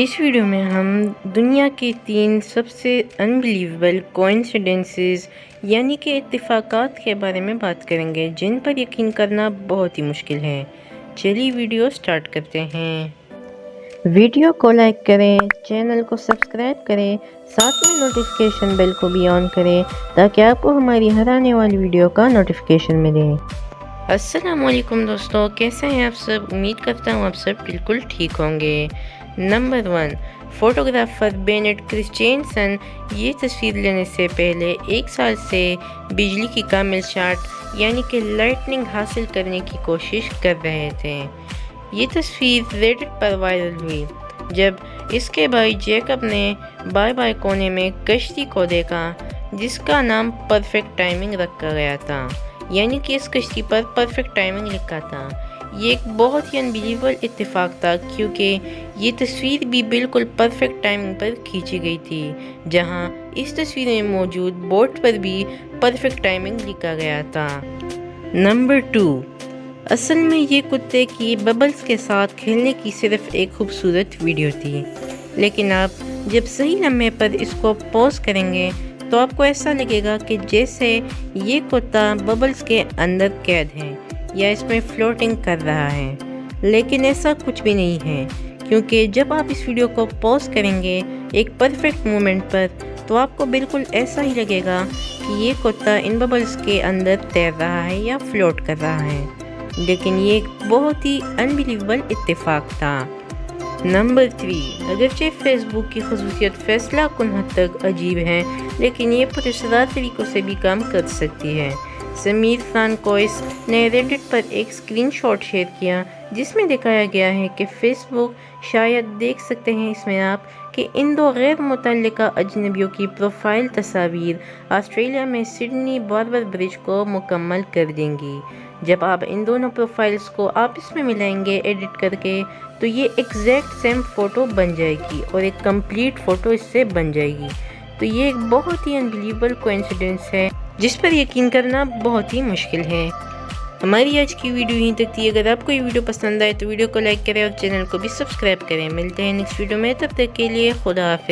اس video میں ہم دنیا کے 3 سب سے انبلیویبل کوئنسیڈنسز یعنی کہ اتفاقات کے بارے میں بات کریں گے جن پر یقین کرنا بہت ہی مشکل ہے۔ چلیے ویڈیو سٹارٹ کرتے ہیں۔ ویڈیو کو لائک کریں، چینل کو سبسکرائب کریں، ساتھ میں نوٹیفیکیشن بیل کو بھی آن کریں تاکہ آپ کو ہماری ہر آنے والی ویڈیو کا نوٹیفیکیشن ملے۔ السلام علیکم دوستو، کیسے ہیں آپ سب؟ امید کرتا ہوں آپ سب بالکل ٹھیک ہوں گے۔ نمبر 1، فوٹوگرافر بینٹ کرسچینسن یہ تصویر لینے سے پہلے 1 سال سے بجلی کی کامل شاٹ یعنی کہ لائٹننگ حاصل کرنے کی کوشش کر رہے تھے۔ یہ تصویر ریڈٹ پر وائرل ہوئی جب اس کے بھائی جیکب نے بائے بائے کونے میں کشتی کو دیکھا جس کا نام پرفیکٹ ٹائمنگ رکھا گیا تھا، یعنی کہ اس کشتی پر پرفیکٹ ٹائمنگ لکھا تھا۔ یہ ایک بہت ہی انبلیویبل اتفاق تھا کیونکہ یہ تصویر بھی بالکل پرفیکٹ ٹائمنگ پر کھینچی گئی تھی، جہاں اس تصویر میں موجود بوٹ پر بھی پرفیکٹ ٹائمنگ لکھا گیا تھا۔ نمبر 2، اصل میں یہ کتے کی ببلز کے ساتھ کھیلنے کی صرف ایک خوبصورت ویڈیو تھی، لیکن آپ جب صحیح لمحے پر اس کو پوز کریں گے تو آپ کو ایسا لگے گا کہ جیسے یہ کتا ببلز کے اندر قید ہے یا اس میں فلوٹنگ کر رہا ہے، لیکن ایسا کچھ بھی نہیں ہے کیونکہ جب آپ اس ویڈیو کو پوز کریں گے ایک پرفیکٹ مومنٹ پر تو آپ کو بالکل ایسا ہی لگے گا کہ یہ کتا ان ببلز کے اندر تیر رہا ہے یا فلوٹ کر رہا ہے، لیکن یہ ایک بہت ہی انبلیویبل اتفاق تھا۔ نمبر 3، اگرچہ فیس بک کی خصوصیت فیصلہ کن حد تک عجیب ہے لیکن یہ پراسرار طریقوں سے بھی کام کر سکتی ہے۔ سمیر فرانکوئس نے ریڈٹ پر ایک اسکرین شاٹ شیئر کیا جس میں دکھایا گیا ہے کہ فیس بک شاید دیکھ سکتے ہیں اس میں آپ کہ ان 2 غیر متعلقہ اجنبیوں کی پروفائل تصاویر آسٹریلیا میں سڈنی باربر برج کو مکمل کر دیں گی۔ جب آپ ان دونوں پروفائلز کو آپس میں ملائیں گے ایڈٹ کر کے تو یہ ایگزیکٹ سیم فوٹو بن جائے گی اور ایک کمپلیٹ فوٹو اس سے بن جائے گی۔ تو یہ ایک بہت ہی انبلیویبل کوئنسیڈنس ہے جس پر یقین کرنا بہت ہی مشکل ہے۔ ہماری آج کی ویڈیو یہیں تک تھی۔ اگر آپ کو یہ ویڈیو پسند آئے تو ویڈیو کو لائک کریں اور چینل کو بھی سبسکرائب کریں۔ ملتے ہیں نیکسٹ ویڈیو میں، تب تک کے لیے خدا حافظ۔